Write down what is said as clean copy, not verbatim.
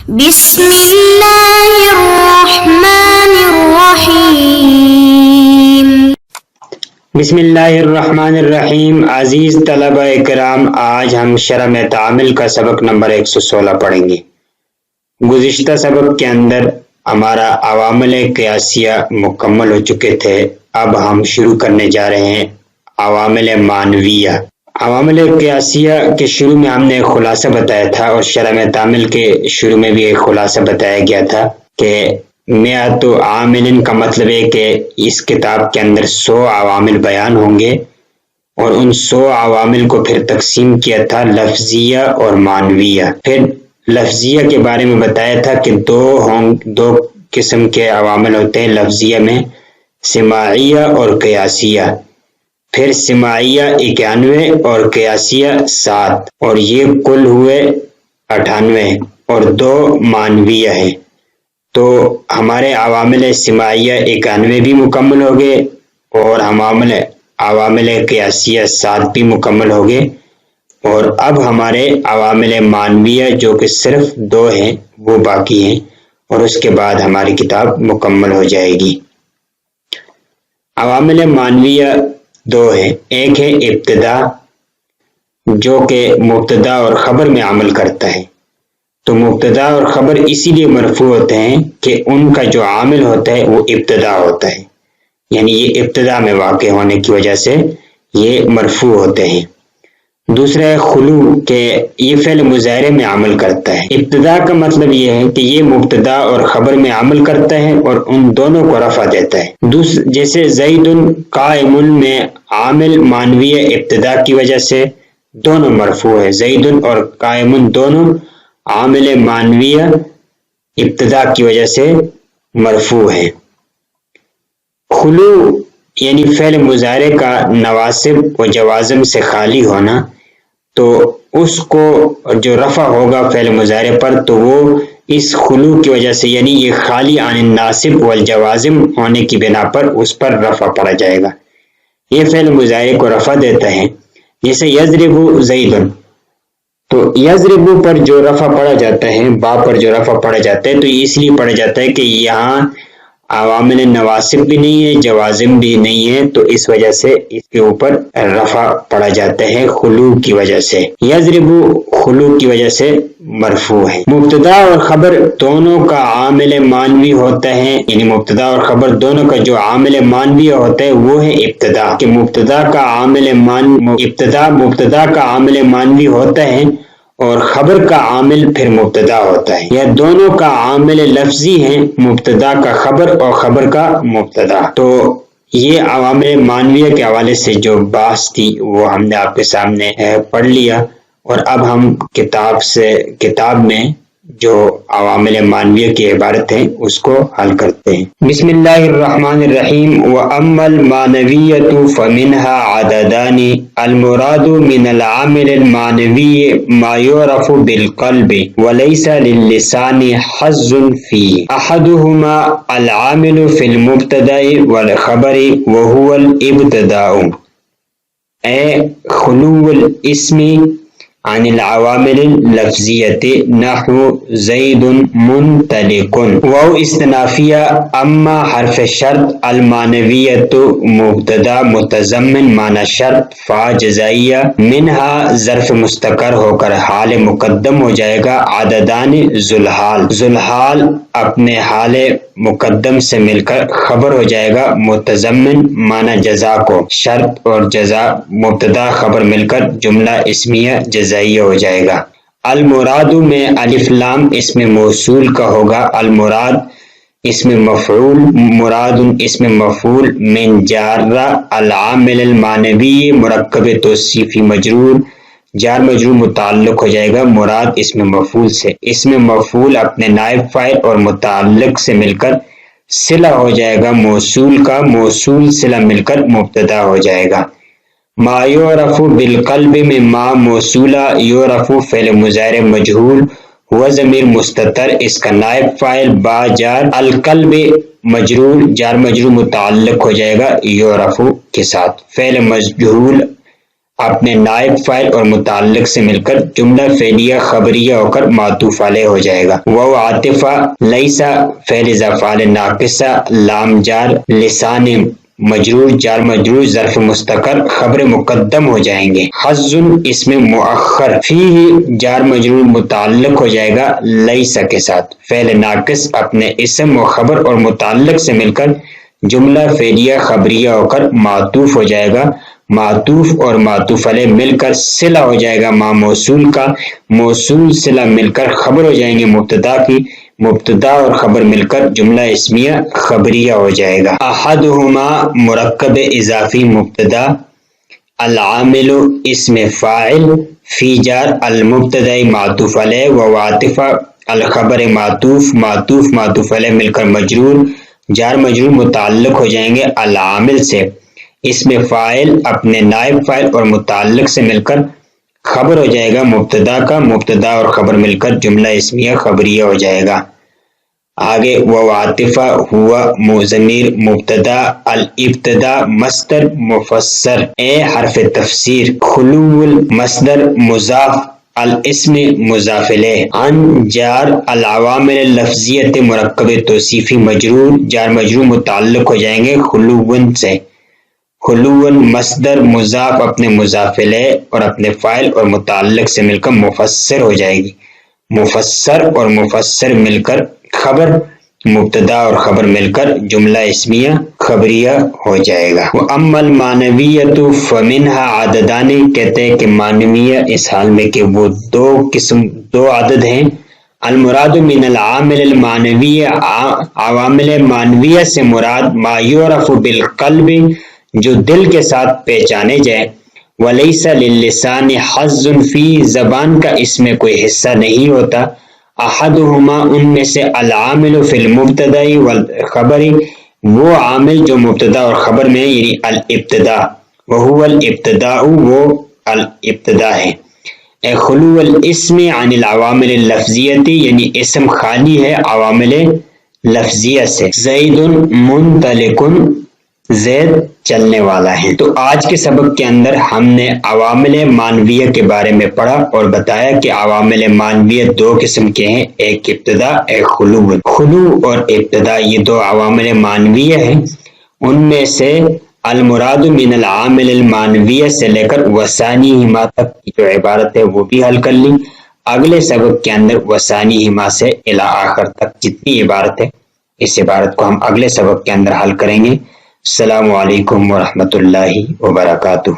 بسم اللہ الرحمن الرحیم۔ بسم اللہ الرحمن الرحیم۔ عزیز طلبہ اکرام، آج ہم شرح تعامل کا سبق نمبر 116 پڑھیں گے۔ گزشتہ سبق کے اندر ہمارا عوامل قیاسیہ مکمل ہو چکے تھے۔ اب ہم شروع کرنے جا رہے ہیں عوامل معنویہ۔ عوامل قیاسیہ کے شروع میں ہم نے ایک خلاصہ بتایا تھا، اور شرح تعامل کے شروع میں بھی ایک خلاصہ بتایا گیا تھا کہ مئات عامل کا مطلب ہے کہ اس کتاب کے اندر 100 عوامل بیان ہوں گے، اور ان 100 عوامل کو پھر تقسیم کیا تھا لفظیہ اور معنویہ۔ پھر لفظیہ کے بارے میں بتایا تھا کہ دو قسم کے عوامل ہوتے ہیں لفظیہ میں، سماعیہ اور قیاسیہ۔ پھر سماعیہ 91 اور قیاسیہ 7، اور یہ کل ہوئے 98، اور 2 معنویہ ہیں۔ تو ہمارے عوامل سماعیہ 91 بھی مکمل ہو گئے، اور عوامل قیاسیہ 7 بھی مکمل ہو گئے، اور اب ہمارے عوامل معنویہ جو کہ صرف 2 ہیں وہ باقی ہیں، اور اس کے بعد ہماری کتاب مکمل ہو جائے گی۔ عوامل معنویہ 2 ہیں۔ ایک ہے ابتدا، جو کہ مبتدا اور خبر میں عمل کرتا ہے۔ تو مبتدا اور خبر اسی لیے مرفوع ہوتے ہیں کہ ان کا جو عامل ہوتا ہے وہ ابتدا ہوتا ہے، یعنی یہ ابتدا میں واقع ہونے کی وجہ سے یہ مرفوع ہوتے ہیں۔ دوسرا ہے خلو، کہ یہ فعل مضارع میں عمل کرتا ہے۔ ابتدا کا مطلب یہ ہے کہ یہ مبتدا اور خبر میں عمل کرتا ہے اور ان دونوں کو رفع دیتا ہے۔ جیسے زید قائم میں عامل معنویہ ابتدا کی وجہ سے دونوں مرفوع ہے، زید اور قائم دونوں عامل معنویہ ابتدا کی وجہ سے مرفوع ہے۔ خلو یعنی فعل مضارع کا نواصب و جوازم سے خالی ہونا، تو اس کو جو رفع ہوگا فعل مضارع پر تو وہ اس خلو کی وجہ سے، یعنی یہ خالی عن الناصب والجوازم ہونے کی بنا پر اس پر رفع پڑا جائے گا۔ یہ فعل مضارع کو رفع دیتا ہے، جیسے یضرب زید، تو یضرب پر جو رفع پڑا جاتا ہے، با پر جو رفع پڑا جاتا ہے، تو یہ اس لیے پڑا جاتا ہے کہ یہاں عوامل نواصب بھی نہیں ہے، جوازم بھی نہیں ہے، تو اس وجہ سے اس کے اوپر رفع پڑا جاتا ہے خلو کی وجہ سے۔ یضرب خلو کی وجہ سے مرفوع ہے۔ مبتدا اور خبر دونوں کا عامل معنوی ہوتا ہے، یعنی مبتدا اور خبر دونوں کا جو عامل معنوی ہوتا ہے وہ ہے ابتدا، کہ مبتدا کا عامل معنوی ہوتا ہے اور خبر کا عامل پھر مبتدا ہوتا ہے، یا دونوں کا عامل لفظی ہیں، مبتدا کا خبر اور خبر کا مبتدا۔ تو یہ عوامل معنویہ کے حوالے سے جو بحث تھی وہ ہم نے آپ کے سامنے پڑھ لیا، اور اب ہم کتاب میں جو عوامل معنویہ کی عبارت ہیں اس کو حل کرتے ہیں۔ بسم اللہ الرحمن الرحیم۔ وَأَمَّا الْمَعْنَوِيَّةُ فَمِنْهَا عَدَدَانِ الْمُرَادُ مِنَ الْعَامِلِ الْمَعْنَوِيِّ مَا يُعْرَفُ بِالْقَلْبِ وَلَيْسَ لِلِّسَانِ حَظٌّ فِيهِ أَحَدُهُمَا الْعَامِلُ فِي الْمُبْتَدَإِ وَالْخَبَرِ وَهُوَ الْإِبْتِدَاءُ۔ اے خلو الاسم عن العوامل اللفظیت نحو زید منطلق، واو استنافیہ، اما حرف شرط المعنویت مبتدا متضمن معنی شرط، فا جزائیہ، منہا ظرف مستقر ہو کر حال مقدم ہو جائے گا، عددان ذوالحال، ذوالحال اپنے حال مقدم سے مل کر خبر ہو جائے گا، متضمن معنی جزا کو، شرط اور جزا مبتدا خبر مل کر جملہ اسمیہ جزائیہ ہو جائے گا۔ المراد میں الف لام اسم موصول کا ہوگا، المراد اسم مفعول، مراد اسم مفعول، من جارہ العامل المعنوی مرکب توصیفی مجرور، جار مجرور متعلق ہو جائے گا مراد اسم مفعول سے، اسم مفعول اپنے نائب فاعل اور متعلق سے مل کر صلہ ہو جائے گا موصول کا، موصول صلہ مل کر مبتدا ہو جائے گا۔ ما یعرف بالقلب میں ما موصولہ، یعرف فعل مضارع مجہول، ہوا ضمیر مستتر اس کا نائب فاعل، با جار، القلب مجرور، جار مجرور متعلق ہو جائے گا یعرف کے ساتھ، فعل مجہول اپنے نائب فاعل اور متعلق سے مل کر جملہ فعلیہ خبریہ ہو کر معطوف علیہ ہو جائے گا۔ وہ عاطفہ لیسا فعل اذا فعل ناقصہ لام جار لسان مجرور جار مجرور ظرف مستقر خبر مقدم ہو جائیں گے۔ حزن اس میں مؤخر فیہ جار مجرور متعلق ہو جائے گا لیسا کے ساتھ، فعل ناقص اپنے اسم و خبر اور متعلق سے مل کر جملہ فعلیہ خبریہ ہو کر معطوف ہو جائے گا۔ معطوف اور معطوف علیہ مل کر صلہ ہو جائے گا مع موصول کا، موصول صلہ مل کر خبر ہو جائیں گے مبتدا کی، مبتدا اور خبر مل کر جملہ اسمیہ خبریہ ہو جائے گا۔ احدہما مرکب اضافی مبتدا، العامل اسم فاعل، فی جار المبتدا معطوف علیہ و عاطفہ الخبر معطوف، معطوف معطوف علیہ مل کر مجرور جار مجرور متعلق ہو جائیں گے العامل سے، اسم فاعل اپنے نائب فاعل اور متعلق سے مل کر خبر ہو جائے گا مبتدا کا، مبتدا اور خبر مل کر جملہ اسمیہ خبریہ ہو جائے گا۔ آگے وہ عاطفہ ہوا ضمیر مبتدا، الابتدا مصدر مفسر اے حرف تفسیر، خلو المصدر مضاف، الاسم مضاف الیہ، عن جار العوامل اللفظیت مرکب توصیفی مجرور جار مجرور متعلق ہو جائیں گے خلوون سے، خلوون مصدر مضاف اپنے مضاف الیہ اور اپنے فاعل اور متعلق سے مل کر مفسر ہو جائے گی، مفسر اور مفسر مل کر خبر، مبتدا اور خبر مل کر جملہ اسمیہ خبریہ ہو جائے گا۔ وَأَمَّا الْمَعْنَوِيَّةُ فَمِنْهَا عَدَدَانِ، کہتے ہیں کہ معنویہ اس حال میں کہ وہ دو عدد ہیں، المراد من العامل المعنوی، عوامل معنویہ سے مراد ما یعرف بالقلب، جو دل کے ساتھ پہچانے جائے، ولیس للسان حظ فی، زبان کا اس میں کوئی حصہ نہیں ہوتا، احدہما ان میں سے العامل فی المبتدا والخبر، وہ عامل جو مبتدا اور خبر میں یعنی الابتدا، وہو الابتداء وہ الابتدا ہے، خلو الاسم عن العوامل اللفظیت یعنی اسم خالی ہے عوامل لفظیہ سے، زید منطلق زید چلنے والا ہے۔ تو آج کے سبق کے اندر ہم نے عوامل معنویہ کے بارے میں پڑھا اور بتایا کہ عوامل معنویہ دو قسم کے ہیں، ایک ابتدا ایک خلو۔ خلو اور ابتدا یہ دو عوامل معنویہ ہیں، ان میں سے المراد من العامل المعنویہ سے لے کر وثانیہما تک کی جو عبارت ہے وہ بھی حل کر لی۔ اگلے سبق کے اندر وثانیہما سے الی آخر تک جتنی عبارت ہے اس عبارت کو ہم اگلے سبق کے اندر حل کریں گے۔ السلام علیکم ورحمۃ اللہ وبرکاتہ۔